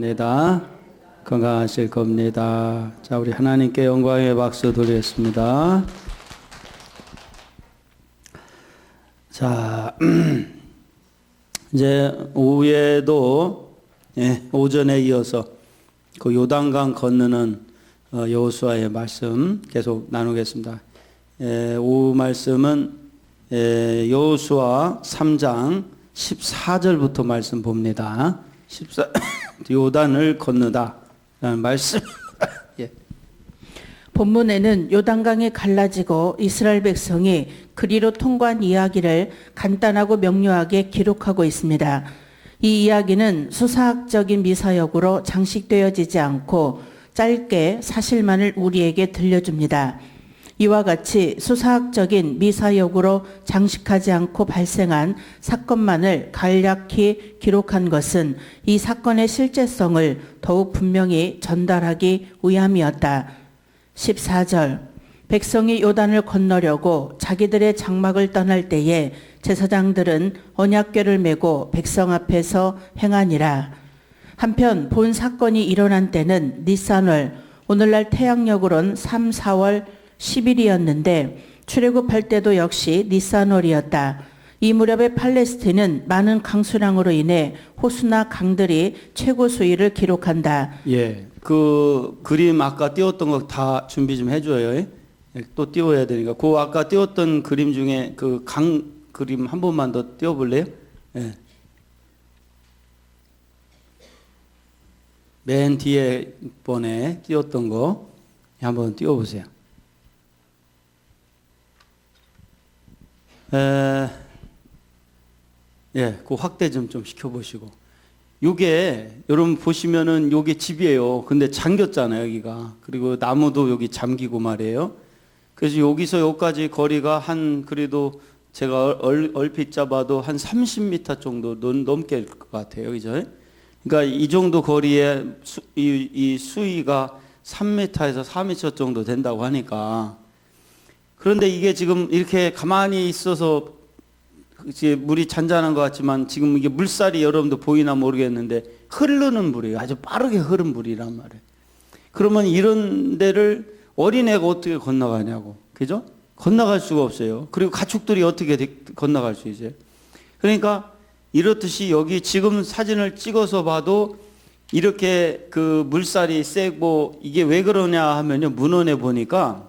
니다 건강하실 겁니다. 자, 우리 하나님께 영광의 박수 드리겠습니다. 자, 이제 오후에도 오전에 이어서 그 요단강 건너는 여호수아의 말씀 계속 나누겠습니다. 오후 말씀은 여호수아 3장 14절부터 말씀 봅니다. 14 요단을 건너다 라는 말씀. 예. 본문에는 요단강이 갈라지고 이스라엘 백성이 그리로 통과한 이야기를 간단하고 명료하게 기록하고 있습니다. 이 이야기는 수사학적인 미사역으로 장식되어지지 않고 짧게 사실만을 우리에게 들려줍니다. 이와 같이 수사학적인 미사역으로 장식하지 않고 발생한 사건만을 간략히 기록한 것은 이 사건의 실제성을 더욱 분명히 전달하기 위함이었다. 14절, 백성이 요단을 건너려고 자기들의 장막을 떠날 때에 제사장들은 언약궤를 메고 백성 앞에서 행하니라. 한편 본 사건이 일어난 때는 니산월, 오늘날 태양력으론 3, 4월 10일이었는데 출애굽할 때도 역시 니산월이었다. 이 무렵의 팔레스틴은 많은 강수량으로 인해 호수나 강들이 최고 수위를 기록한다. 예, 그 그림 아까 띄웠던 거 다 준비 좀 해줘요. 예? 또 띄워야 되니까 그 아까 띄웠던 그림 중에 그 강 그림 한 번만 더 띄워볼래요? 예. 맨 뒤에 번에 띄웠던 거 한번 띄워보세요. 예, 그 확대 좀 시켜보시고. 요게, 여러분 보시면은 요게 집이에요. 근데 잠겼잖아요, 여기가. 그리고 나무도 여기 잠기고 말이에요. 그래서 여기서 여기까지 거리가 그래도 제가 얼핏 잡아도 한 30m 정도 넘게 될 것 같아요. 그죠? 그러니까 이 정도 거리에 이 수위가 3m에서 4m 정도 된다고 하니까. 그런데 이게 지금 이렇게 가만히 있어서 이제 물이 잔잔한 것 같지만 지금 이게 물살이 여러분도 보이나 모르겠는데 흐르는 물이에요. 아주 빠르게 흐른 물이란 말이에요. 그러면 이런 데를 어린애가 어떻게 건너가냐고. 그죠? 건너갈 수가 없어요. 그리고 가축들이 어떻게 건너갈 수 있어요? 그러니까 이렇듯이 여기 지금 사진을 찍어서 봐도 이렇게 그 물살이 세고 이게 왜 그러냐 하면요. 문헌에 보니까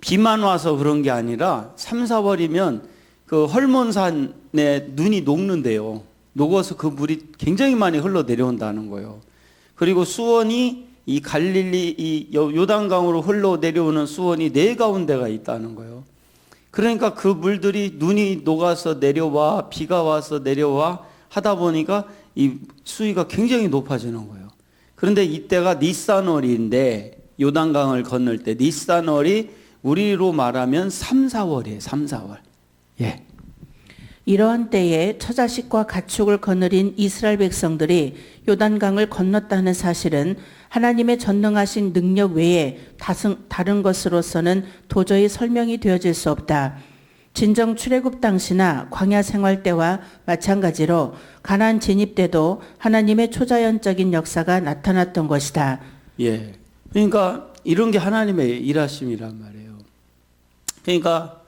비만 와서 그런 게 아니라 3, 4월이면 그 헐몬산에 눈이 녹는데요. 녹아서 그 물이 굉장히 많이 흘러 내려온다는 거예요. 그리고 수원이 이 갈릴리 이 요단강으로 흘러 내려오는 수원이 네 가운데가 있다는 거예요. 그러니까 그 물들이 눈이 녹아서 내려와 비가 와서 내려와 하다 보니까 이 수위가 굉장히 높아지는 거예요. 그런데 이때가 니산월인데 요단강을 건널 때 니산월이 우리로 말하면 3, 4월이에요. 3, 4월. 예. 이러한 때에 처자식과 가축을 거느린 이스라엘 백성들이 요단강을 건넜다는 사실은 하나님의 전능하신 능력 외에 다른 것으로서는 도저히 설명이 되어질 수 없다. 진정 출애굽 당시나 광야 생활 때와 마찬가지로 가나안 진입 때도 하나님의 초자연적인 역사가 나타났던 것이다. 예. 그러니까 이런 게 하나님의 일하심이란 말이에요. 그러니까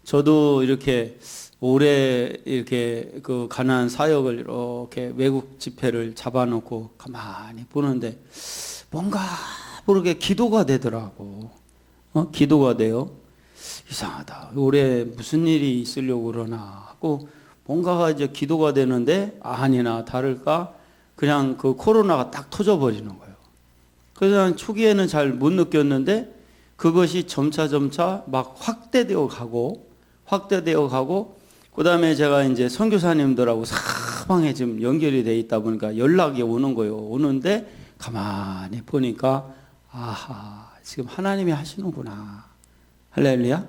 저도 이렇게 올해 이렇게 그 가나안 사역을 이렇게 외국 집회를 잡아놓고 가만히 보는데 뭔가 모르게 기도가 되더라고. 기도가 돼요. 이상하다. 올해 무슨 일이 있으려고 그러나 하고 뭔가가 이제 기도가 되는데 아니나 다를까 그냥 그 코로나가 딱 터져버리는 거예요. 그래서 난 초기에는 잘 못 느꼈는데 그것이 점차 막 확대되어 가고 그 다음에 제가 이제 선교사님들하고 사방에 지금 연결이 돼 있다 보니까 연락이 오는 거예요. 오는데 가만히 보니까 아하, 지금 하나님이 하시는구나. 할렐루야.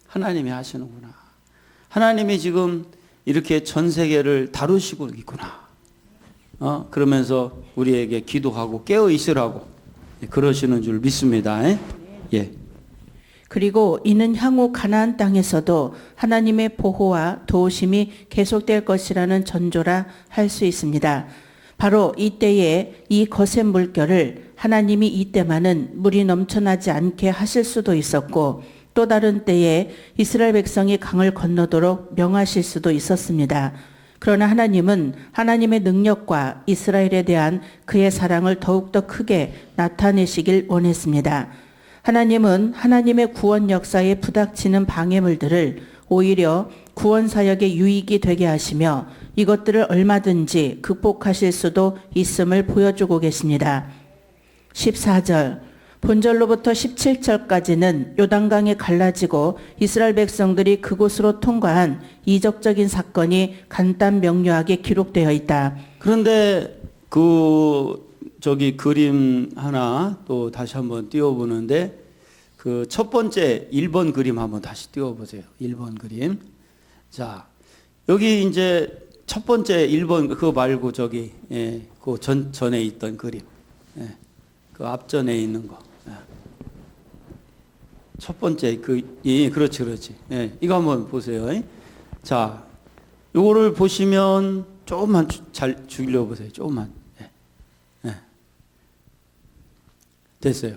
하나님이 하시는구나. 하나님이 지금 이렇게 전 세계를 다루시고 있구나. 그러면서 우리에게 기도하고 깨어 있으라고 그러시는 줄 믿습니다. 예. 그리고 이는 향후 가나안 땅에서도 하나님의 보호와 도우심이 계속될 것이라는 전조라 할 수 있습니다. 바로 이때에 이 거센 물결을 하나님이 이때만은 물이 넘쳐나지 않게 하실 수도 있었고, 또 다른 때에 이스라엘 백성이 강을 건너도록 명하실 수도 있었습니다. 그러나 하나님은 하나님의 능력과 이스라엘에 대한 그의 사랑을 더욱더 크게 나타내시길 원했습니다. 하나님은 하나님의 구원 역사에 부닥치는 방해물들을 오히려 구원 사역의 유익이 되게 하시며 이것들을 얼마든지 극복하실 수도 있음을 보여주고 계십니다. 14절, 본절로부터 17절까지는 요단강이 갈라지고 이스라엘 백성들이 그곳으로 통과한 이적적인 사건이 간단 명료하게 기록되어 있다. 그런데 저기 그림 하나 또 다시 한번 띄워보는데, 그 첫 번째 1번 그림 한번 다시 띄워보세요. 1번 그림. 자, 여기 이제 첫 번째 1번 그거 말고 저기 그 전에 있던 그림, 그 앞전에 있는 거. 첫 번째 그렇지. 이거 한번 보세요. 자, 요거를 보시면 조금만 잘 죽이려 보세요. 조금만. 됐어요.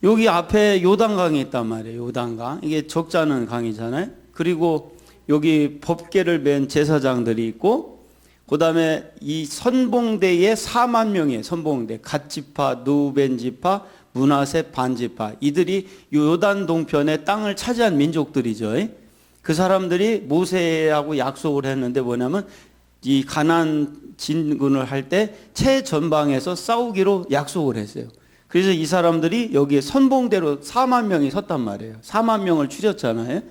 여기 앞에 요단강이 있단 말이에요. 요단강. 이게 적잖은 강이잖아요. 그리고 여기 법궤를 맨 제사장들이 있고, 그 다음에 이 선봉대에 4만 명의 선봉대, 갓지파, 누벤지파, 므낫세, 반지파, 이들이 요단 동편의 땅을 차지한 민족들이죠. 그 사람들이 모세하고 약속을 했는데 뭐냐면 이 가나안 진군을 할 때 최전방에서 싸우기로 약속을 했어요. 그래서 이 사람들이 여기에 선봉대로 4만 명이 섰단 말이에요. 4만 명을 추렸잖아요.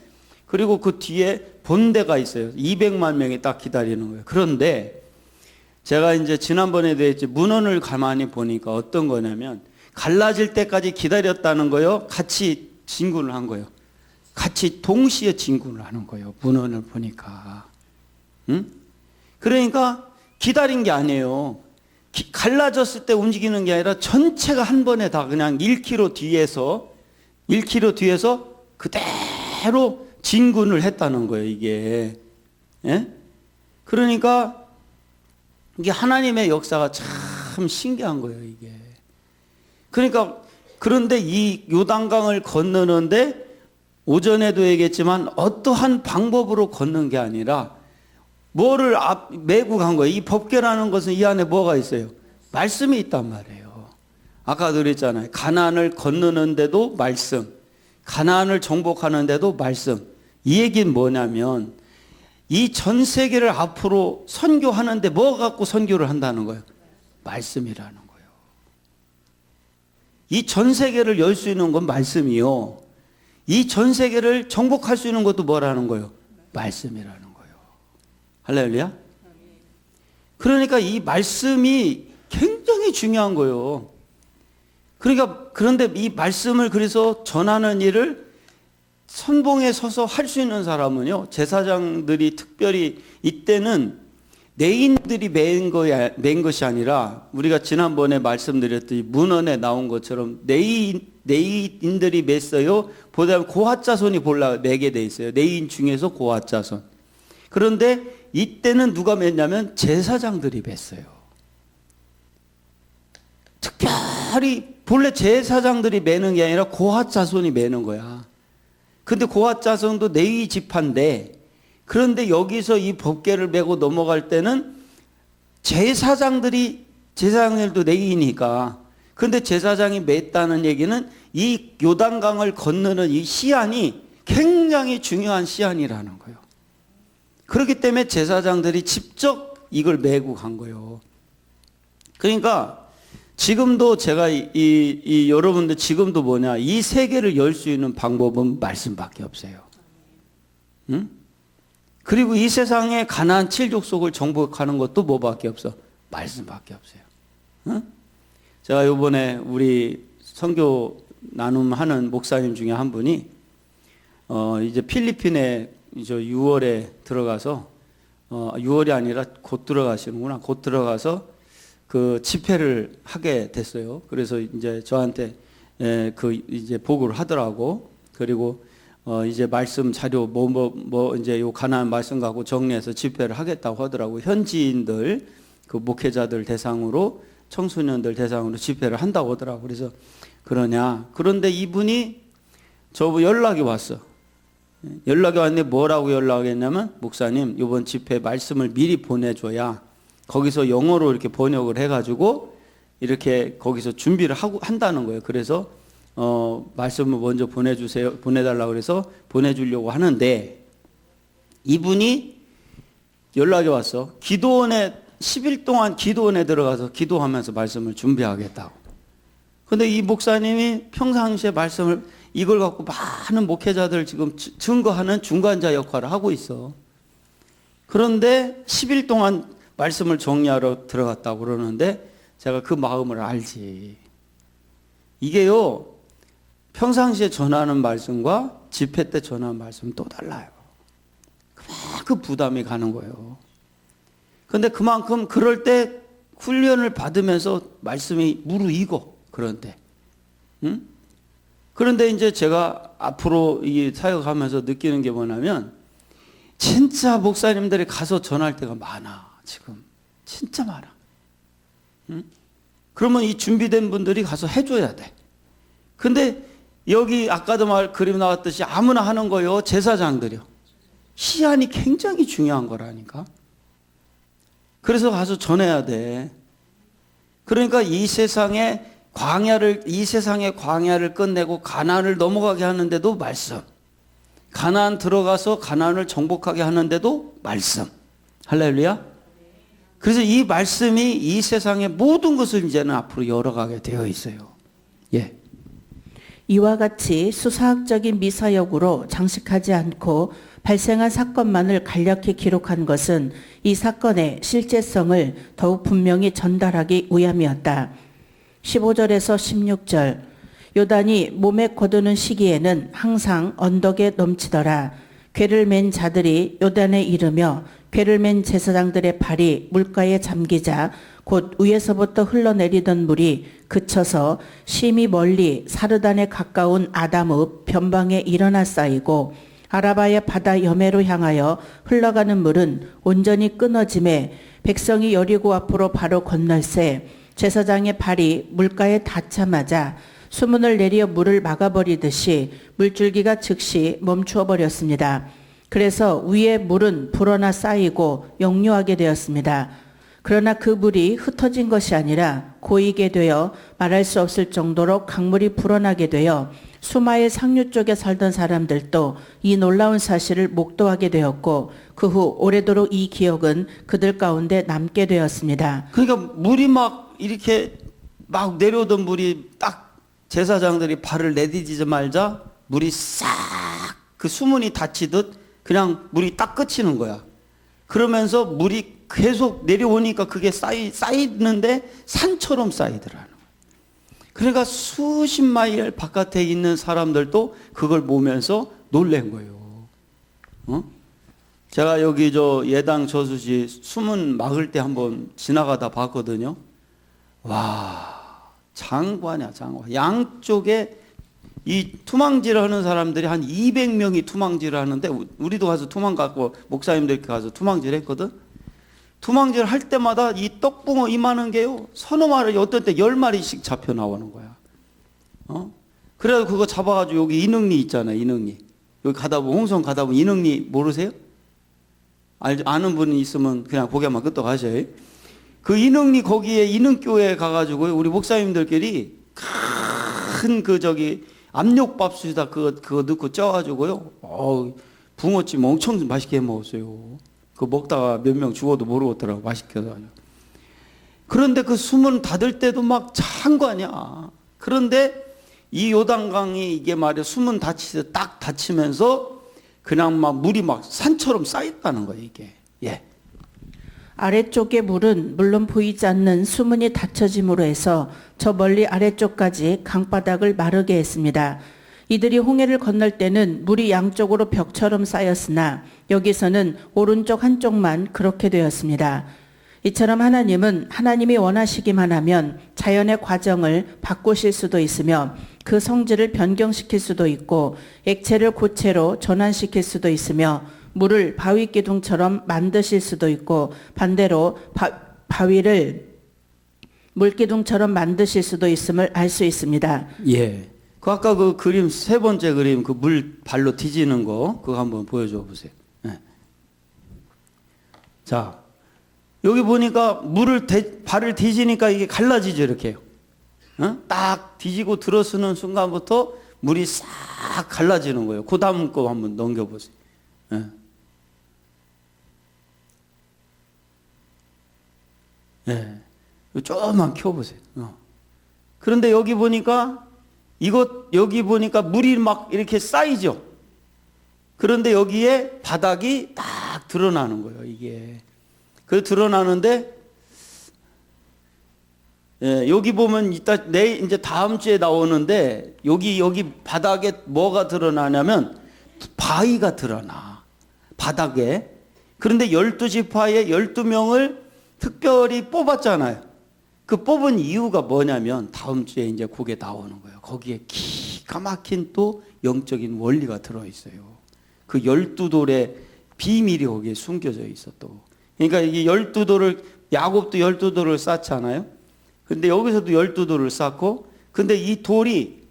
그리고 그 뒤에 본대가 있어요. 200만 명이 딱 기다리는 거예요. 그런데 제가 이제 지난번에 대했지 문헌을 가만히 보니까 어떤 거냐면, 갈라질 때까지 기다렸다는 거요, 같이 진군을 한 거예요. 같이 동시에 진군을 하는 거예요. 문헌을 보니까. 그러니까 기다린 게 아니에요. 갈라졌을 때 움직이는 게 아니라 전체가 한 번에 다 그냥 1km 뒤에서 그대로 진군을 했다는 거예요, 이게. 그러니까 이게 하나님의 역사가 참 신기한 거예요, 이게. 그러니까 그런데 이 요단강을 건너는데 오전에도 얘기했지만 어떠한 방법으로 걷는 게 아니라 뭐를 메고 간 거예요. 이 법궤라는 것은 이 안에 뭐가 있어요? 말씀이 있단 말이에요. 아까도 그랬잖아요. 가나안을 건너는데도 말씀, 가나안을 정복하는데도 말씀. 이 얘기는 뭐냐면 이 전 세계를 앞으로 선교하는데 뭐 갖고 선교를 한다는 거예요? 말씀이라는 거예요. 이 전 세계를 열 수 있는 건 말씀이요. 이 전 세계를 정복할 수 있는 것도 뭐라는 거예요? 말씀이라는 거예요. 할렐루야. 그러니까 이 말씀이 굉장히 중요한 거예요. 그러니까 그런데 이 말씀을 그래서 전하는 일을 선봉에 서서 할 수 있는 사람은요, 제사장들이 특별히 이때는 레인들이 맨 것이 아니라, 우리가 지난번에 말씀드렸듯이 문헌에 나온 것처럼 레인들이 맸어요. 보다 고핫 자손이 매게 돼 있어요. 레인 중에서 고핫 자손. 그런데 이때는 누가 맸냐면 제사장들이 맸어요. 특별히 본래 제사장들이 매는 게 아니라 고핫 자손이 매는 거야. 근데 고핫 자손도 레위 지파인데, 그런데 여기서 이 법궤를 메고 넘어갈 때는 제사장들도 레위니까. 근데 제사장이 맸다는 얘기는 이 요단강을 건너는 이 시한이 굉장히 중요한 시한이라는 거예요. 그렇기 때문에 제사장들이 직접 이걸 메고 간 거예요. 그러니까 지금도 제가 여러분들 지금도 뭐냐, 이 세계를 열 수 있는 방법은 말씀밖에 없어요. 응? 그리고 이 세상에 가나안 7족속을 정복하는 것도 뭐밖에 없어? 말씀밖에 없어요. 응? 제가 이번에 우리 선교 나눔하는 목사님 중에 한 분이 이제 필리핀에 이제 6월에 들어가서 6월이 아니라 곧 들어가시는구나. 곧 들어가서 그 집회를 하게 됐어요. 그래서 이제 저한테 이제 보고를 하더라고. 그리고 이제 말씀 자료 이제 요 가나안 말씀 갖고 정리해서 집회를 하겠다고 하더라고. 현지인들 그 목회자들 대상으로 청소년들 대상으로 집회를 한다고 하더라고. 그래서 그러냐. 그런데 이분이 저보고 연락이 왔어. 연락이 왔는데 뭐라고 연락했냐면 목사님 이번 집회 말씀을 미리 보내줘야 거기서 영어로 이렇게 번역을 해가지고 이렇게 거기서 준비를 하고 한다는 거예요. 그래서 말씀을 먼저 보내주세요. 보내달라고 그래서 보내주려고 하는데 이분이 연락이 왔어. 기도원에 10일 동안 기도원에 들어가서 기도하면서 말씀을 준비하겠다고. 근데 이 목사님이 평상시에 말씀을 이걸 갖고 많은 목회자들 지금 증거하는 중간자 역할을 하고 있어. 그런데 10일 동안 말씀을 정리하러 들어갔다고 그러는데 제가 그 마음을 알지. 이게요, 평상시에 전하는 말씀과 집회 때 전하는 말씀은 또 달라요. 그만큼 부담이 가는 거예요. 근데 그만큼 그럴 때 훈련을 받으면서 말씀이 무르익어. 그런데. 응? 그런데 이제 제가 앞으로 이 사역하면서 느끼는 게 뭐냐면 진짜 목사님들이 가서 전할 때가 많아. 지금. 진짜 많아. 응? 그러면 이 준비된 분들이 가서 해줘야 돼. 근데 여기 아까도 그림 나왔듯이 아무나 하는 거요. 제사장들이요. 시안이 굉장히 중요한 거라니까. 그래서 가서 전해야 돼. 그러니까 이 세상의 광야를 끝내고 가나안을 넘어가게 하는데도 말씀. 가나안 들어가서 가나안을 정복하게 하는데도 말씀. 할렐루야. 그래서 이 말씀이 이 세상의 모든 것을 이제는 앞으로 열어가게 되어 있어요. 예. 이와 같이 수사학적인 미사역으로 장식하지 않고 발생한 사건만을 간략히 기록한 것은 이 사건의 실제성을 더욱 분명히 전달하기 위함이었다. 15절에서 16절 요단이 몸에 거두는 시기에는 항상 언덕에 넘치더라. 궤를 맨 자들이 요단에 이르며 궤를 맨 제사장들의 발이 물가에 잠기자 곧 위에서부터 흘러내리던 물이 그쳐서 심히 멀리 사르단에 가까운 아담읍 변방에 일어나 쌓이고 아라바의 바다 여매로 향하여 흘러가는 물은 온전히 끊어짐에 백성이 여리고 앞으로 바로 건널새 제사장의 발이 물가에 닿자마자 수문을 내려 물을 막아버리듯이 물줄기가 즉시 멈추어 버렸습니다. 그래서 위에 물은 불어나 쌓이고 역류하게 되었습니다. 그러나 그 물이 흩어진 것이 아니라 고이게 되어 말할 수 없을 정도로 강물이 불어나게 되어 수마의 상류 쪽에 살던 사람들도 이 놀라운 사실을 목도하게 되었고 그 후 오래도록 이 기억은 그들 가운데 남게 되었습니다. 그러니까 물이 막 이렇게 막 내려오던 물이 딱 제사장들이 발을 내디디자마자 물이 싹 그 수문이 닫히듯 그냥 물이 딱 그치는 거야. 그러면서 물이 계속 내려오니까 그게 쌓이는데 산처럼 쌓이더라는 거야. 그러니까 수십 마일 바깥에 있는 사람들도 그걸 보면서 놀란 거예요. 제가 여기 예당 저수지 수문 막을 때 한번 지나가다 봤거든요. 와, 장관이야, 장관. 양쪽에 이 투망질을 하는 사람들이 한 200명이 투망질을 하는데 우리도 가서 투망 갖고 목사님들 가서 투망질 했거든. 투망질 할 때마다 이 떡붕어 이만한 게요. 서너 마리, 어떤 때 10마리씩 잡혀 나오는 거야. 그래서 그거 잡아가지고 여기 인흥리 있잖아요. 인흥리. 여기 가다 보면, 홍성 가다 보면 인흥리 모르세요? 아는 분이 있으면 그냥 고개만 끄덕 하셔요. 그 인흥리 거기에 인흥교회에 가가지고 우리 목사님들끼리 큰 압력밥솥에다 그거 넣고 쪄가지고요. 붕어찜 엄청 맛있게 해 먹었어요. 그거 먹다가 몇 명 죽어도 모르겠더라고. 맛있게 해가지고. 그런데 그 수문 닫을 때도 막 장관이야. 그런데 이 요단강이 이게 말이야 수문 딱 닫히면서 그냥 막 물이 막 산처럼 쌓였다는 거예요, 이게. 예. 아래쪽의 물은 물론 보이지 않는 수문이 닫혀짐으로 해서 저 멀리 아래쪽까지 강바닥을 마르게 했습니다. 이들이 홍해를 건널 때는 물이 양쪽으로 벽처럼 쌓였으나 여기서는 오른쪽 한쪽만 그렇게 되었습니다. 이처럼 하나님은 하나님이 원하시기만 하면 자연의 과정을 바꾸실 수도 있으며 그 성질을 변경시킬 수도 있고 액체를 고체로 전환시킬 수도 있으며 물을 바위 기둥처럼 만드실 수도 있고 반대로 바위를 물기둥처럼 만드실 수도 있음을 알 수 있습니다. 예. 그 아까 그 그림 세 번째 그림 그 물 발로 뒤지는 거 그거 한번 보여줘 보세요. 예. 자 여기 보니까 발을 뒤지니까 이게 갈라지죠 이렇게요. 딱 뒤지고 들어서는 순간부터 물이 싹 갈라지는 거예요. 그 다음 거 한번 넘겨보세요. 예. 예. 조금만 켜보세요. 그런데 여기 보니까 여기 보니까 물이 막 이렇게 쌓이죠. 그런데 여기에 바닥이 딱 드러나는 거예요. 이게 그 드러나는데 예, 여기 보면 이제 다음 주에 나오는데 여기 바닥에 뭐가 드러나냐면 바위가 드러나 바닥에. 그런데 12지파의 12명을 특별히 뽑았잖아요. 그 뽑은 이유가 뭐냐면 다음 주에 이제 그게 나오는 거예요. 거기에 기가 막힌 또 영적인 원리가 들어있어요. 그 12돌의 비밀이 거기에 숨겨져 있었다고. 그러니까 이게 12돌을 야곱도 12돌을 쌓잖아요. 근데 여기서도 12돌을 쌓고 근데 이 돌이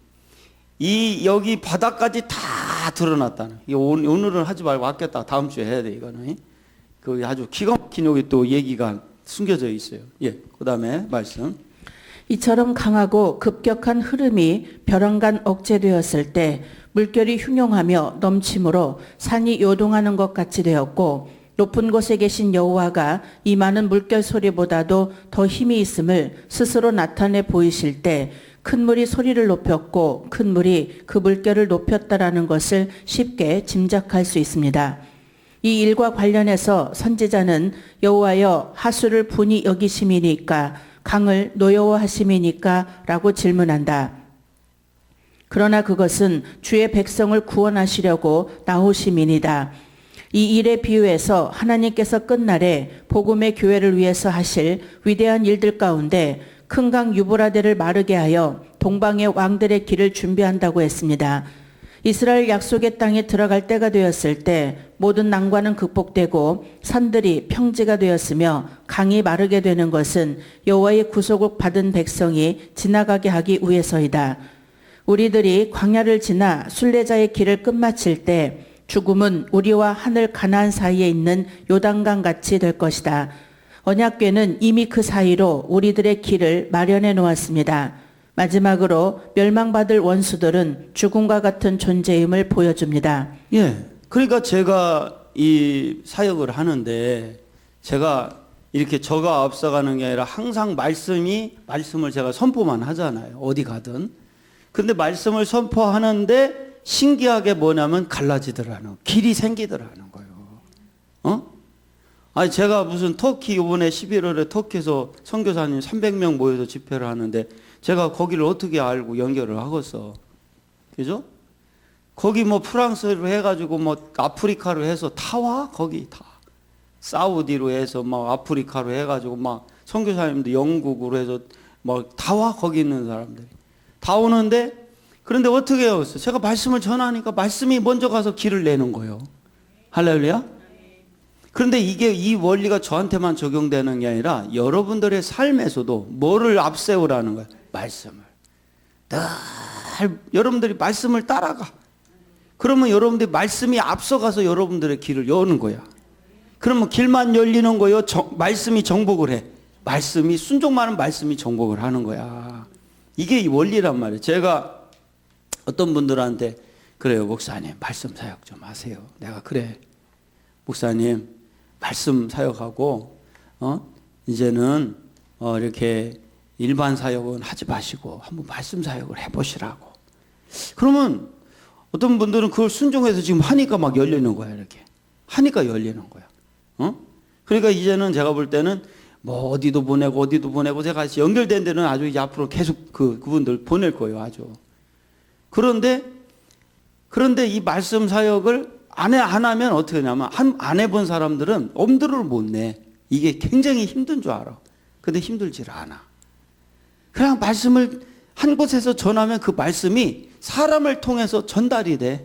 여기 바닥까지 다 드러났다는. 오늘은 하지 말고 아꼈다. 다음 주에 해야 돼 이거는. 그 아주 기가 막힌 여기 또 얘기가 숨겨져 있어요. 예, 그 다음에 말씀. 이처럼 강하고 급격한 흐름이 벼랑간 억제되었을 때 물결이 흉용하며 넘침으로 산이 요동하는 것 같이 되었고 높은 곳에 계신 여호와가 이 많은 물결 소리보다도 더 힘이 있음을 스스로 나타내 보이실 때 큰 물이 소리를 높였고 큰 물이 그 물결을 높였다라는 것을 쉽게 짐작할 수 있습니다. 이 일과 관련해서 선지자는 여호와여 하수를 분이 여기심이니까 강을 노여워하심이니까 라고 질문한다. 그러나 그것은 주의 백성을 구원하시려고 나오심이니다. 이 일에 비유해서 하나님께서 끝날에 복음의 교회를 위해서 하실 위대한 일들 가운데 큰 강 유브라데를 마르게 하여 동방의 왕들의 길을 준비한다고 했습니다. 이스라엘 약속의 땅에 들어갈 때가 되었을 때 모든 난관은 극복되고 산들이 평지가 되었으며 강이 마르게 되는 것은 여호와의 구속을 받은 백성이 지나가게 하기 위해서이다. 우리들이 광야를 지나 순례자의 길을 끝마칠 때 죽음은 우리와 하늘 가나안 사이에 있는 요단강 같이 될 것이다. 언약궤는 이미 그 사이로 우리들의 길을 마련해 놓았습니다. 마지막으로 멸망받을 원수들은 죽음과 같은 존재임을 보여줍니다. 예. 그러니까 제가 이 사역을 하는데 제가 이렇게 저가 앞서가는 게 아니라 항상 말씀을 제가 선포만 하잖아요. 어디 가든. 근데 말씀을 선포하는데 신기하게 뭐냐면 갈라지더라는 길이 생기더라는 거예요. 아니 제가 무슨 터키 이번에 11월에 터키에서 선교사님 300명 모여서 집회를 하는데 제가 거기를 어떻게 알고 연결을 하겠어. 그죠? 거기 뭐 프랑스로 해가지고 뭐 아프리카로 해서 다 와. 거기 다. 사우디로 해서 막 아프리카로 해가지고 막 선교사님도 영국으로 해서 막 다 와. 거기 있는 사람들이. 다 오는데 그런데 어떻게 해요? 제가 말씀을 전하니까 말씀이 먼저 가서 길을 내는 거예요. 할렐루야? 그런데 이 원리가 저한테만 적용되는 게 아니라 여러분들의 삶에서도 뭐를 앞세우라는 거예요? 말씀을. 늘 여러분들이 말씀을 따라가. 그러면 여러분들이 말씀이 앞서가서 여러분들의 길을 여는 거야. 그러면 길만 열리는 거요. 말씀이 정복을 해. 말씀이 순종만 하는 말씀이 정복을 하는 거야. 이게 이 원리란 말이에요. 제가 어떤 분들한테 그래요. 목사님 말씀 사역 좀 하세요. 내가 그래. 목사님 말씀 사역하고 이제는 이렇게 일반 사역은 하지 마시고 한번 말씀 사역을 해보시라고. 그러면 어떤 분들은 그걸 순종해서 지금 하니까 막 열리는 거야. 이렇게 하니까 열리는 거야. 그러니까 이제는 제가 볼 때는 뭐 어디도 보내고 제가 연결된 데는 아주 이제 앞으로 계속 그분들 보낼 거예요. 아주. 그런데 이 말씀 사역을 안 하면 어떻게 하냐면 안 해본 사람들은 엄두를 못 내. 이게 굉장히 힘든 줄 알아. 근데 힘들질 않아. 그냥 말씀을 한 곳에서 전하면 그 말씀이 사람을 통해서 전달이 돼.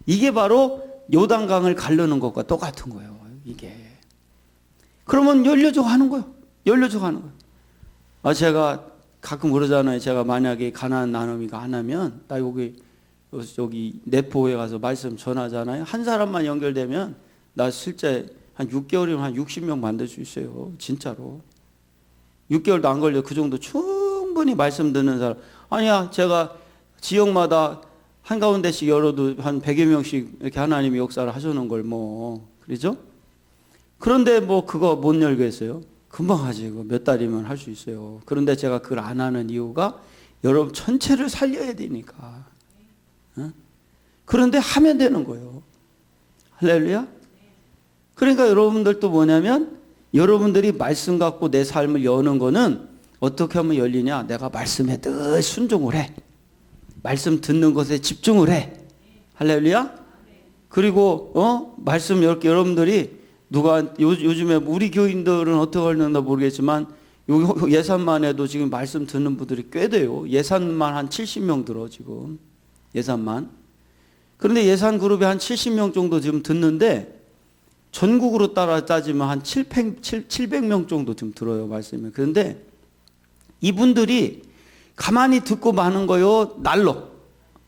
이게 바로 요단강을 가르는 것과 똑같은 거예요. 이게. 그러면 열려져 하는 거예요. 열려져 가는 거예요. 제가 가끔 그러잖아요. 제가 만약에 가나안 나눔이가 안 하면 나 여기 내포에 가서 말씀 전하잖아요. 한 사람만 연결되면 나 실제 한 6개월이면 한 60명 만들 수 있어요. 진짜로. 6개월도 안 걸려. 그 정도 충분히 말씀 듣는 사람. 아니야, 제가 지역마다 한가운데씩 열어도 한 100여 명씩 이렇게 하나님이 역사를 하시는 걸 뭐, 그러죠? 그런데 뭐 그거 못 열겠어요? 금방 하지. 몇 달이면 할 수 있어요. 그런데 제가 그걸 안 하는 이유가 여러분 전체를 살려야 되니까. 어? 그런데 하면 되는 거예요. 할렐루야? 그러니까 여러분들도 뭐냐면 여러분들이 말씀 갖고 내 삶을 여는 거는 어떻게 하면 열리냐? 내가 말씀에 늘 순종을 해. 말씀 듣는 것에 집중을 해. 할렐루야? 그리고 말씀 이렇게 여러분들이 누가 요즘에 우리 교인들은 어떻게 하는지 모르겠지만 예산만 해도 지금 말씀 듣는 분들이 꽤 돼요. 예산만 한 70명 들어 지금. 예산만. 그런데 예산 그룹에 한 70명 정도 지금 듣는데 전국으로 따지면 한 700명 정도 지금 들어요, 말씀을. 그런데 이분들이 가만히 듣고 마는 거요, 날로.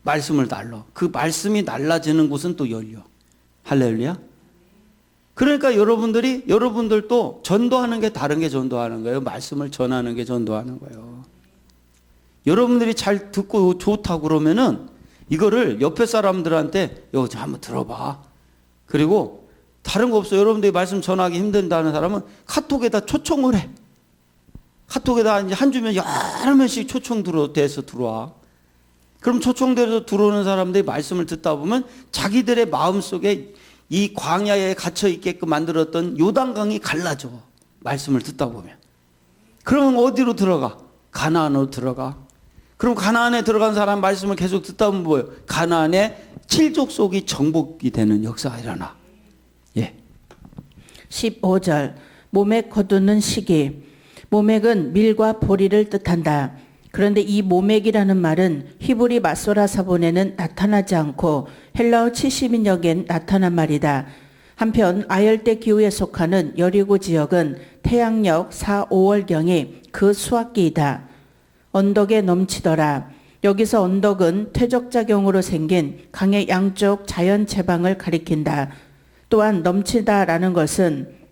말씀을 날로. 그 말씀이 날라지는 곳은 또 열려. 할렐루야? 그러니까 여러분들도 전도하는 게 다른 게 전도하는 거예요. 말씀을 전하는 게 전도하는 거예요. 여러분들이 잘 듣고 좋다고 그러면은 이거를 옆에 사람들한테 이거 좀 한번 들어봐. 그리고 다른 거 없어요. 여러분들이 말씀 전하기 힘든다는 사람은 카톡에다 초청을 해. 카톡에다 이제 한 주면 여러 명씩 돼서 들어와. 그럼 초청돼서 들어오는 사람들이 말씀을 듣다 보면 자기들의 마음속에 이 광야에 갇혀 있게끔 만들었던 요단강이 갈라져. 말씀을 듣다 보면. 그러면 어디로 들어가? 가나안으로 들어가. 그럼 가나안에 들어간 사람 말씀을 계속 듣다 보면 뭐예요? 가나안의 칠족속이 정복이 되는 역사가 일어나. 예. 15절 모맥 거두는 시기. 모맥은 밀과 보리를 뜻한다. 그런데 이 모맥이라는 말은 히브리 마소라 사본에는 나타나지 않고 헬라어 70인역엔 나타난 말이다. 한편 아열대 기후에 속하는 여리고 지역은 태양력 4, 5월경이 그 수확기이다. 언덕에 넘치더라. 여기서 언덕은 퇴적작용으로 생긴 강의 양쪽 자연 채방을 가리킨다. 또한 넘치다라는 것은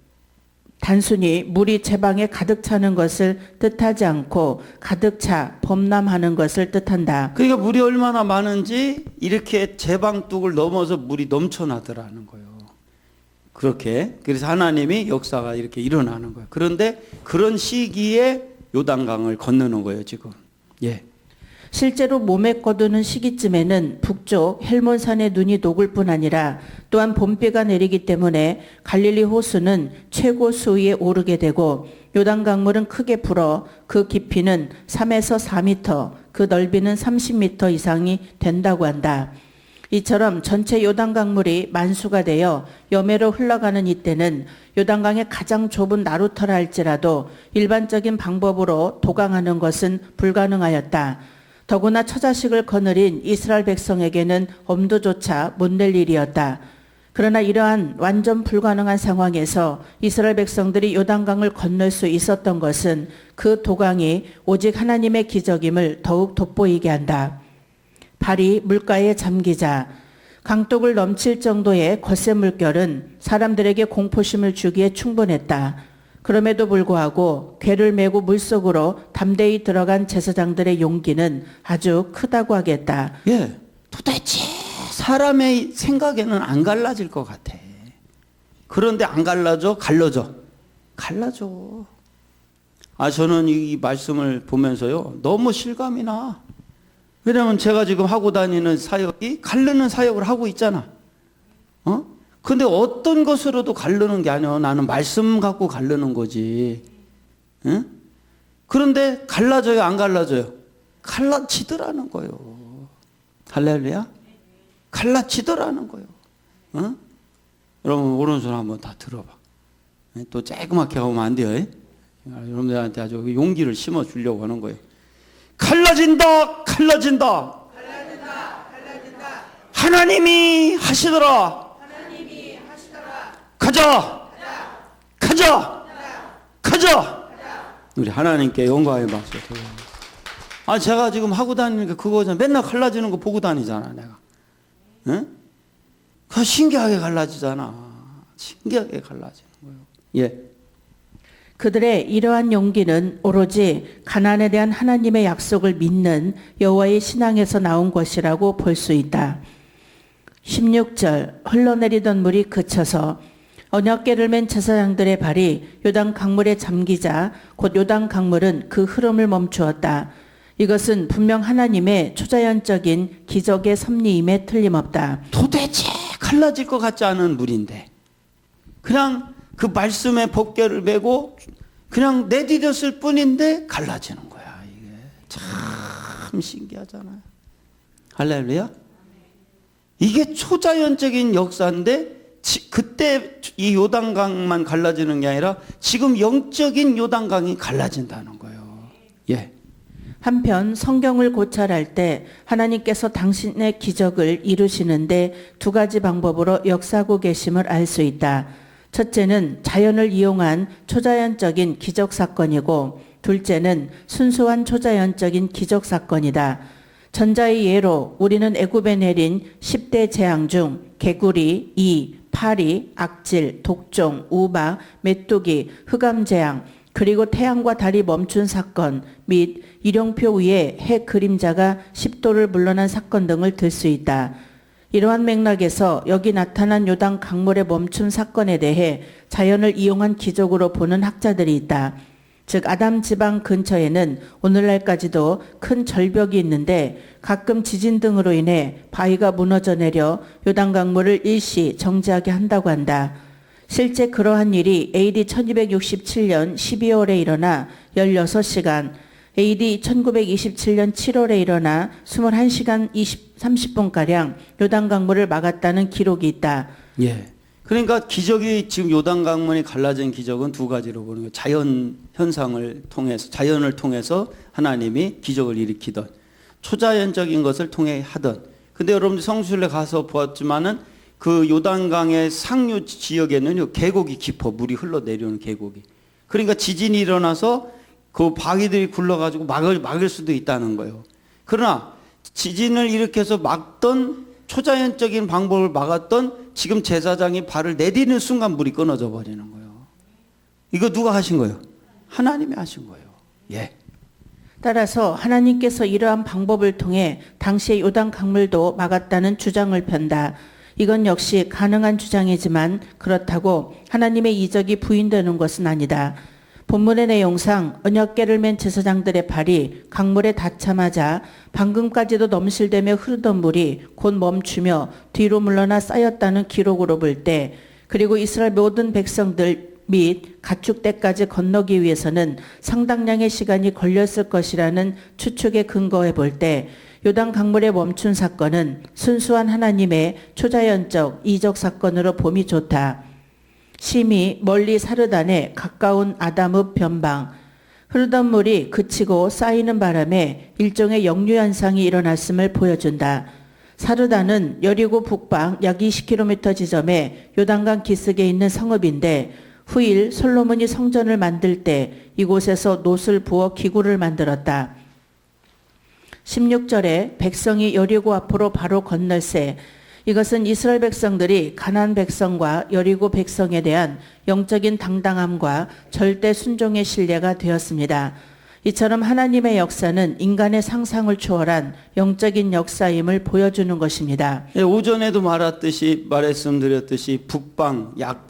단순히 물이 제방에 가득 차는 것을 뜻하지 않고 가득 차 범람하는 것을 뜻한다. 그러니까 물이 얼마나 많은지 이렇게 제방뚝을 넘어서 물이 넘쳐나더라는 거예요. 그렇게. 그래서 하나님이 역사가 이렇게 일어나는 거예요. 그런데 그런 시기에 요단강을 건너는 거예요, 지금. 예. 실제로 모맥 거두는 시기쯤에는 북쪽 헬몬산의 눈이 녹을 뿐 아니라 또한 봄비가 내리기 때문에 갈릴리 호수는 최고 수위에 오르게 되고 요단 강물은 크게 불어 그 깊이는 3에서 4m, 그 넓이는 30m 이상이 된다고 한다. 이처럼 전체 요단 강물이 만수가 되어 여매로 흘러가는 이때는 요단강의 가장 좁은 나루터라 할지라도 일반적인 방법으로 도강하는 것은 불가능하였다. 더구나 처자식을 거느린 이스라엘 백성에게는 엄두조차 못 낼 일이었다. 그러나 이러한 완전 불가능한 상황에서 이스라엘 백성들이 요단강을 건널 수 있었던 것은 그 도강이 오직 하나님의 기적임을 더욱 돋보이게 한다. 발이 물가에 잠기자 강둑을 넘칠 정도의 거센 물결은 사람들에게 공포심을 주기에 충분했다. 그럼에도 불구하고 궤를 메고 물속으로 담대히 들어간 제사장들의 용기는 아주 크다고 하겠다. 예, 도대체 사람의 생각에는 안 갈라질 것 같아. 그런데 안 갈라져? 갈라져. 저는 이 말씀을 보면서요, 너무 실감이 나. 왜냐면 제가 지금 하고 다니는 사역이 가르는 사역을 하고 있잖아. 근데 어떤 것으로도 가르는 게 아니야. 나는 말씀 갖고 가르는 거지. 응? 그런데 갈라져요, 안 갈라져요? 갈라지더라는 거예요. 할렐루야? 갈라지더라는 거예요. 응? 여러분 오른손 한번 다 들어봐. 또 쬐그맣게 하면 안 돼요. 여러분들한테 아주 용기를 심어 주려고 하는 거예요. 갈라진다. 하나님이 하시더라. 가자. 우리 하나님께 영광의 박수 드려요. 아, 제가 지금 하고 다니는 게 그거잖아. 맨날 갈라지는 거 보고 다니잖아, 내가. 응? 그 신기하게 갈라지잖아. 신기하게 갈라지는 거예요. 예. 그들의 이러한 용기는 오로지 가나안에 대한 하나님의 약속을 믿는 여호와의 신앙에서 나온 것이라고 볼 수 있다. 16절 흘러내리던 물이 그쳐서 언약궤를 맨 제사장들의 발이 요단 강물에 잠기자 곧 요단 강물은 그 흐름을 멈추었다. 이것은 분명 하나님의 초자연적인 기적의 섭리임에 틀림없다. 도대체 갈라질 것 같지 않은 물인데 그냥 그 말씀의 법궤를 메고 그냥 내디뎠을 뿐인데 갈라지는 거야. 이게 참 신기하잖아요. 할렐루야. 이게 초자연적인 역사인데 그때 이 요단강만 갈라지는 게 아니라 지금 영적인 요단강이 갈라진다는 거예요. 예. 한편 성경을 고찰할 때 하나님께서 당신의 기적을 이루시는데 두 가지 방법으로 역사하고 계심을 알 수 있다. 첫째는 자연을 이용한 초자연적인 기적 사건이고 둘째는 순수한 초자연적인 기적 사건이다. 전자의 예로 우리는 애굽에 내린 10대 재앙 중 개구리, 이, 파리, 악질, 독종, 우박, 메뚜기, 흑암 재앙 그리고 태양과 달이 멈춘 사건 및 일용표 위에 해 그림자가 10도를 물러난 사건 등을 들 수 있다. 이러한 맥락에서 여기 나타난 요단 강물의 멈춤 사건에 대해 자연을 이용한 기적으로 보는 학자들이 있다. 즉 아담 지방 근처에는 오늘날까지도 큰 절벽이 있는데 가끔 지진 등으로 인해 바위가 무너져 내려 요단 강물을 일시 정지하게 한다고 한다. 실제 그러한 일이 AD 1267년 12월에 일어나 16시간, AD 1927년 7월에 일어나 21시간 30분가량 요단 강물을 막았다는 기록이 있다. 예. 그러니까 기적이 지금 요단 강물이 갈라진 기적은 두 가지로 보는 거예요. 자연 현상을 통해서 자연을 통해서 하나님이 기적을 일으키던 초자연적인 것을 통해 하던. 근데 여러분들 성수실에 가서 보았지만은 그 요단강의 상류 지역에는 계곡이 깊어 물이 흘러내려오는 계곡이. 그러니까 지진이 일어나서 그 바위들이 굴러가지고 막을 수도 있다는 거예요. 그러나 지진을 일으켜서 막던 초자연적인 방법을 막았던 지금 제사장이 발을 내디는 순간 물이 끊어져 버리는 거예요. 이거 누가 하신 거예요? 하나님이 하신 거예요. 예. 따라서 하나님께서 이러한 방법을 통해 당시의 요단 강물도 막았다는 주장을 편다. 이건 역시 가능한 주장이지만 그렇다고 하나님의 이적이 부인되는 것은 아니다. 본문의 내용상 언약궤를 맨 제사장들의 발이 강물에 닿자마자 방금까지도 넘실대며 흐르던 물이 곧 멈추며 뒤로 물러나 쌓였다는 기록으로 볼 때 그리고 이스라엘 모든 백성들 및 가축 때까지 건너기 위해서는 상당량의 시간이 걸렸을 것이라는 추측에 근거해 볼 때 요단 강물에 멈춘 사건은 순수한 하나님의 초자연적 이적 사건으로 봄이 좋다. 심히 멀리 사르단에 가까운 아담읍 변방 흐르던 물이 그치고 쌓이는 바람에 일종의 역류 현상이 일어났음을 보여준다. 사르단은 여리고 북방 약 20km 지점에 요단강 기슭에 있는 성읍인데 후일 솔로몬이 성전을 만들 때 이곳에서 놋을 부어 기구를 만들었다. 16절에 백성이 여리고 앞으로 바로 건널세 이것은 이스라엘 백성들이 가나안 백성과 여리고 백성에 대한 영적인 당당함과 절대 순종의 신뢰가 되었습니다. 이처럼 하나님의 역사는 인간의 상상을 초월한 영적인 역사임을 보여주는 것입니다. 예, 오전에도 말씀드렸듯이 북방 약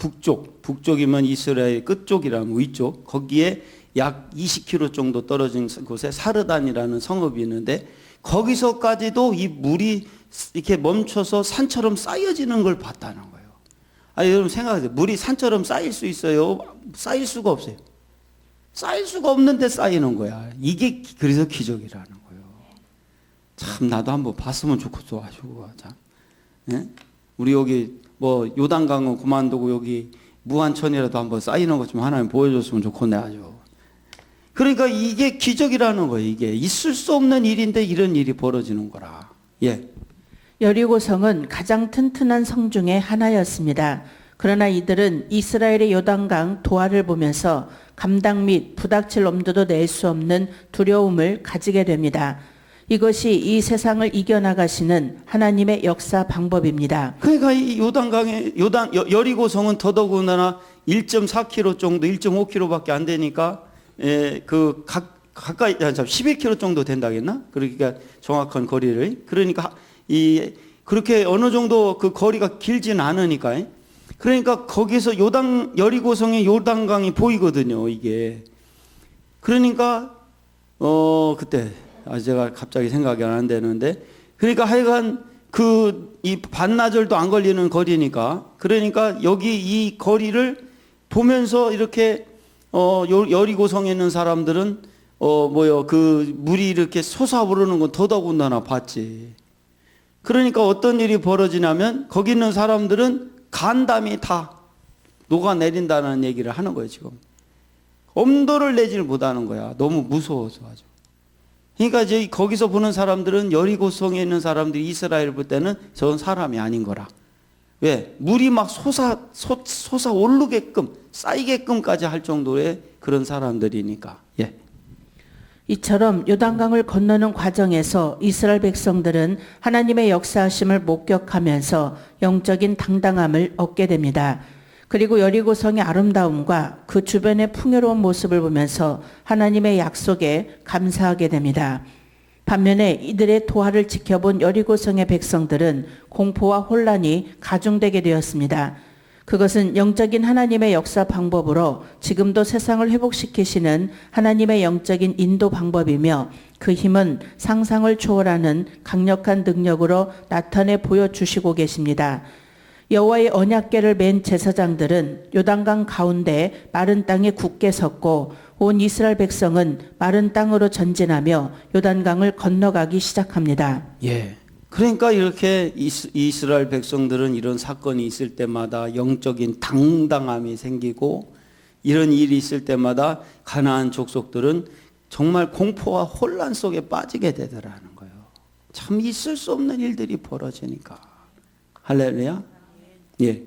북쪽이면 이스라엘 끝쪽이라면 위쪽 거기에 약 20km 정도 떨어진 곳에 사르단이라는 성읍이 있는데 거기서까지도 이 물이 이렇게 멈춰서 산처럼 쌓여지는 걸 봤다는 거예요. 아니 여러분 생각하세요. 물이 산처럼 쌓일 수 있어요? 쌓일 수가 없어요. 쌓일 수가 없는데 쌓이는 거야. 이게 그래서 기적이라는 거예요. 참 나도 한번 봤으면 좋겠어 가지고 참. 예? 우리 여기 뭐 요단강은 그만두고 여기 무한천이라도 한번 쌓이는 것 좀 하나님 보여줬으면 좋겠네 아주. 그러니까 이게 기적이라는 거예요. 이게 있을 수 없는 일인데 이런 일이 벌어지는 거라. 예. 여리고성은 가장 튼튼한 성 중에 하나였습니다. 그러나 이들은 이스라엘의 요단강 도하를 보면서 감당 및 부닥칠 엄두도 낼 수 없는 두려움을 가지게 됩니다. 이것이 이 세상을 이겨나가시는 하나님의 역사 방법입니다. 그러니까 이 요단강에 여리고성은 더더군다나 1.4km 정도, 1.5km밖에 안 되니까 가까이 11km 정도 된다겠나? 그러니까 정확한 거리를. 그러니까 그렇게 어느 정도 그 거리가 길진 않으니까. 그러니까 거기서 여리고성의 요단강이 보이거든요, 이게. 그러니까 그때 제가 갑자기 생각이 안 되는데, 그러니까 하여간 이 반나절도 안 걸리는 거리니까, 그러니까 여기 이 거리를 보면서 이렇게 여리고성에 있는 사람들은 그 물이 이렇게 솟아오르는 건 더더군다나 봤지. 그러니까 어떤 일이 벌어지냐면 거기 있는 사람들은 간담이 다 녹아내린다는 얘기를 하는 거예요, 지금. 엄도를 내지를 못하는 거야. 너무 무서워서 아주. 그러니까 이제 거기서 보는 사람들은 여리고성에 있는 사람들이 이스라엘 볼 때는 저건 사람이 아닌 거라. 왜? 물이 막 솟아 오르게끔 쌓이게끔까지 할 정도의 그런 사람들이니까. 예. 이처럼 요단강을 건너는 과정에서 이스라엘 백성들은 하나님의 역사하심을 목격하면서 영적인 당당함을 얻게 됩니다. 그리고 여리고성의 아름다움과 그 주변의 풍요로운 모습을 보면서 하나님의 약속에 감사하게 됩니다. 반면에 이들의 도하를 지켜본 여리고성의 백성들은 공포와 혼란이 가중되게 되었습니다. 그것은 영적인 하나님의 역사 방법으로 지금도 세상을 회복시키시는 하나님의 영적인 인도 방법이며, 그 힘은 상상을 초월하는 강력한 능력으로 나타내 보여주시고 계십니다. 여호와의 언약궤를 맨 제사장들은 요단강 가운데 마른 땅에 굳게 섰고, 온 이스라엘 백성은 마른 땅으로 전진하며 요단강을 건너가기 시작합니다. 예. 그러니까 이렇게 이스라엘 백성들은 이런 사건이 있을 때마다 영적인 당당함이 생기고, 이런 일이 있을 때마다 가나안 족속들은 정말 공포와 혼란 속에 빠지게 되더라는 거예요. 참 있을 수 없는 일들이 벌어지니까. 할렐루야. 예.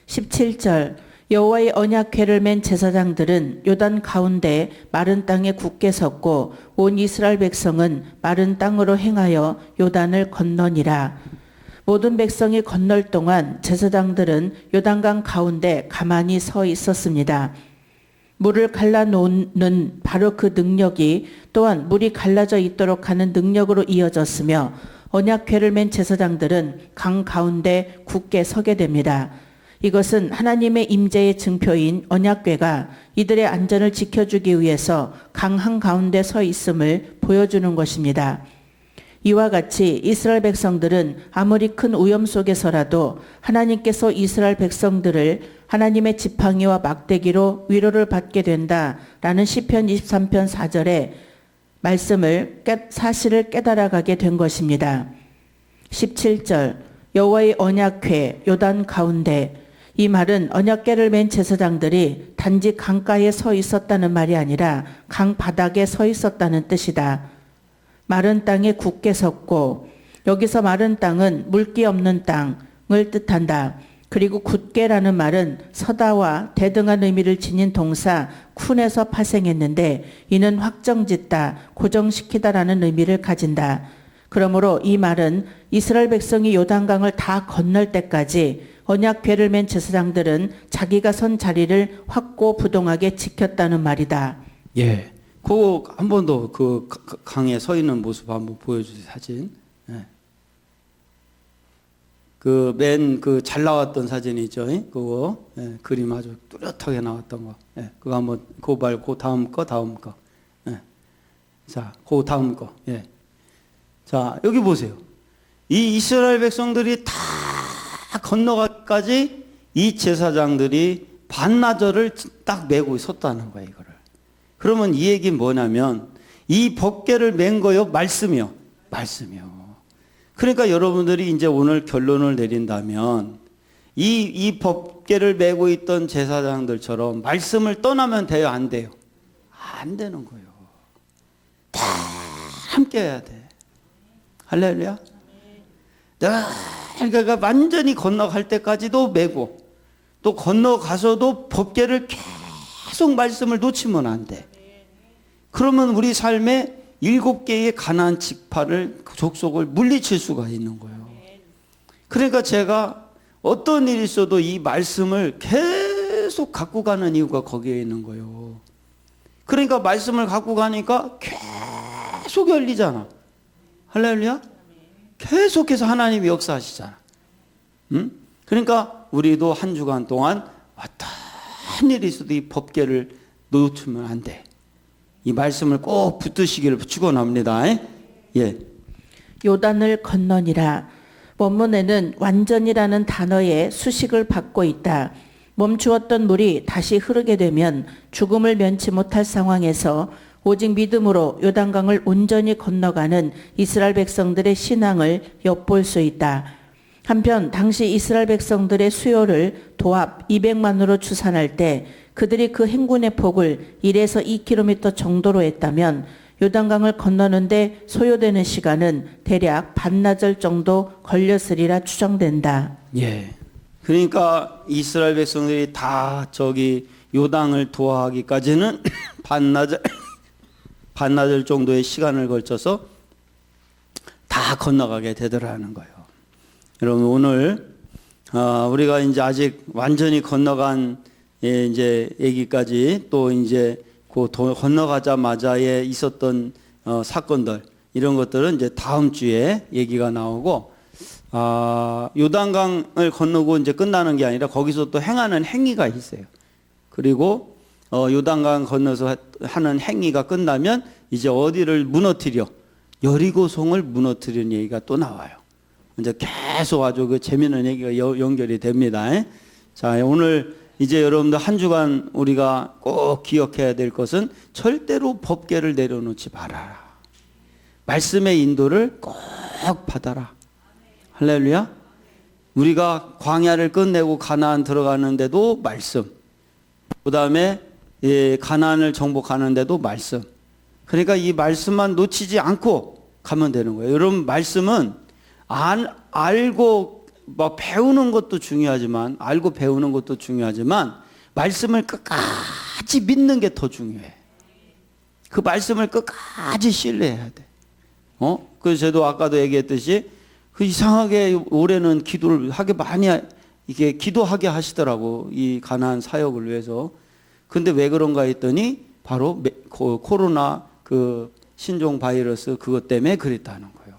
17절 여호와의 언약궤를 맨 제사장들은 요단 가운데 마른 땅에 굳게 섰고, 온 이스라엘 백성은 마른 땅으로 행하여 요단을 건너니라. 모든 백성이 건널 동안 제사장들은 요단강 가운데 가만히 서 있었습니다. 물을 갈라놓는 바로 그 능력이 또한 물이 갈라져 있도록 하는 능력으로 이어졌으며, 언약궤를 맨 제사장들은 강 가운데 굳게 서게 됩니다. 이것은 하나님의 임재의 증표인 언약궤가 이들의 안전을 지켜주기 위해서 강 한가운데 서 있음을 보여주는 것입니다. 이와 같이 이스라엘 백성들은 아무리 큰 위험 속에서라도 하나님께서 이스라엘 백성들을 하나님의 지팡이와 막대기로 위로를 받게 된다라는 시편 23편 4절의 사실을 깨달아가게 된 것입니다. 17절 여호와의 언약궤 요단 가운데, 이 말은 언약궤를 맨 제사장들이 단지 강가에 서 있었다는 말이 아니라 강 바닥에 서 있었다는 뜻이다. 마른 땅에 굳게 섰고, 여기서 마른 땅은 물기 없는 땅을 뜻한다. 그리고 굳게라는 말은 서다와 대등한 의미를 지닌 동사 쿤에서 파생했는데, 이는 확정짓다, 고정시키다라는 의미를 가진다. 그러므로 이 말은 이스라엘 백성이 요단강을 다 건널 때까지 언약궤를 맨 제사장들은 자기가 선 자리를 확고부동하게 지켰다는 말이다. 예. 한 번 더 그 강에 서 있는 모습 한번 보여주세요, 사진. 예. 잘 나왔던 사진이죠. 그거. 예. 그림 아주 뚜렷하게 나왔던 거. 예. 그거 한번, 그거 말고 다음 거. 예. 자, 그 다음 거. 예. 자, 여기 보세요. 이 이스라엘 백성들이 다 건너가기까지 이 제사장들이 반나절을 딱 메고 섰다는 거예요, 이거를. 그러면 이 얘기는 뭐냐면, 이 법궤를 맨 거요, 말씀이요. 그러니까 여러분들이 이제 오늘 결론을 내린다면, 이 법궤를 메고 있던 제사장들처럼 말씀을 떠나면 돼요, 안 돼요? 안 되는 거예요. 다 함께 해야 돼. 할렐루야. 그러니까 완전히 건너갈 때까지도 메고, 또 건너가서도 법궤를 계속 말씀을 놓치면 안 돼. 그러면 우리 삶에 7개의 가나안 지파를 족속을 물리칠 수가 있는 거예요. 그러니까 제가 어떤 일이 있어도 이 말씀을 계속 갖고 가는 이유가 거기에 있는 거예요. 그러니까 말씀을 갖고 가니까 계속 열리잖아. 할렐루야? 계속해서 하나님이 역사하시잖아. 응? 그러니까 우리도 한 주간 동안 어떤 일이 있어도 이 법궤를 놓치면 안 돼. 이 말씀을 꼭 붙드시기를 축원합니다. 예. 요단을 건너니라. 원문에는 완전이라는 단어의 수식을 받고 있다. 멈추었던 물이 다시 흐르게 되면 죽음을 면치 못할 상황에서 오직 믿음으로 요단강을 온전히 건너가는 이스라엘 백성들의 신앙을 엿볼 수 있다. 한편 당시 이스라엘 백성들의 수요를 도합 200만으로 추산할 때 그들이 그 행군의 폭을 1에서 2km 정도로 했다면 요단강을 건너는데 소요되는 시간은 대략 반나절 정도 걸렸으리라 추정된다. 예. 그러니까 이스라엘 백성들이 다 저기 요단을 도하기까지는 반나절 정도의 시간을 걸쳐서 다 건너가게 되더라는 거예요. 여러분 오늘 우리가 이제 아직 완전히 건너간 이제 얘기까지 또 이제 그 건너가자마자에 있었던 사건들 이런 것들은 이제 다음 주에 얘기가 나오고 요단강을 건너고 이제 끝나는 게 아니라 거기서 또 행하는 행위가 있어요. 그리고 요단강 건너서 하는 행위가 끝나면 이제 어디를 무너뜨려 여리고성을 무너뜨리는 얘기가 또 나와요. 이제 계속 아주 그 재미있는 얘기가 연결이 됩니다. 자, 오늘 이제 여러분들 한 주간 우리가 꼭 기억해야 될 것은 절대로 법궤를 내려놓지 말아라. 말씀의 인도를 꼭 받아라. 할렐루야. 우리가 광야를 끝내고 가나안 들어가는데도 말씀, 그 다음에 가나안을 정복하는데도 말씀. 그러니까 이 말씀만 놓치지 않고 가면 되는 거예요. 여러분 말씀은 알고 뭐 배우는 것도 중요하지만 알고 배우는 것도 중요하지만 말씀을 끝까지 믿는 게 더 중요해. 그 말씀을 끝까지 신뢰해야 돼. 그래서 저도 아까도 얘기했듯이 그 이상하게 올해는 기도를 하게 많이 이게 기도하게 하시더라고. 이 가나안 사역을 위해서. 근데 왜 그런가 했더니 바로 코로나 그 신종 바이러스 그것 때문에 그랬다는 거예요.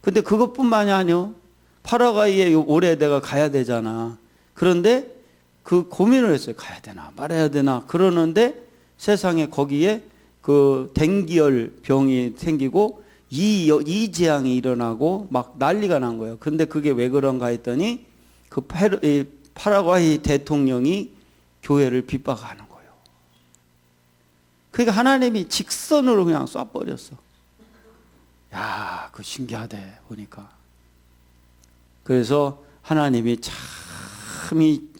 근데 그것뿐만이 아니요. 파라과이에 올해 내가 가야 되잖아. 그런데 그 고민을 했어요. 가야 되나 말아야 되나. 그러는데 세상에 거기에 그 댕기열 병이 생기고 이 재앙이 일어나고 막 난리가 난 거예요. 근데 그게 왜 그런가 했더니 그 파라과이 대통령이 교회를 핍박하는 거예요. 그러니까 하나님이 직선으로 그냥 쏴버렸어. 야, 그 신기하대 보니까. 그래서 하나님이 참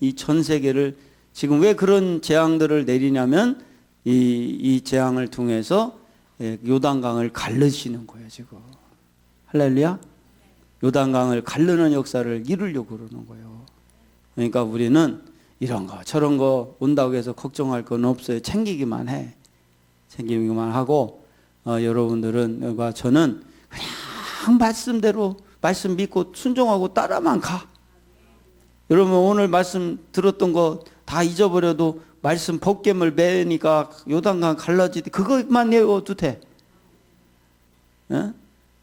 이 전 세계를 지금 왜 그런 재앙들을 내리냐면 이 재앙을 통해서 요단강을 가르시는 거예요 지금. 할렐루야. 요단강을 가르는 역사를 이루려고 그러는 거예요. 그러니까 우리는 이런 거 저런 거 온다고 해서 걱정할 건 없어요. 챙기기만 해. 챙기기만 하고 여러분들은 저는 그냥 말씀대로 말씀 믿고 순종하고 따라만 가. 여러분 오늘 말씀 들었던 거 다 잊어버려도 말씀 법궤물 매니까 요단강 갈라지듯 그것만 외워도 돼.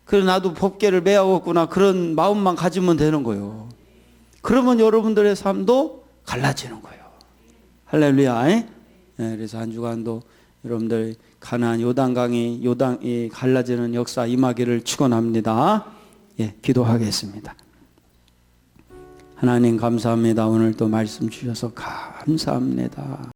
그래 나도 법궤를 매야겠구나 그런 마음만 가지면 되는 거예요. 그러면 여러분들의 삶도 갈라지는 거예요. 할렐루야. 그래서 한 주간도 여러분들 가나안 요단강이 갈라지는 역사 임하기를 축원합니다. 기도하겠습니다. 하나님 감사합니다. 오늘 또 말씀 주셔서 감사합니다.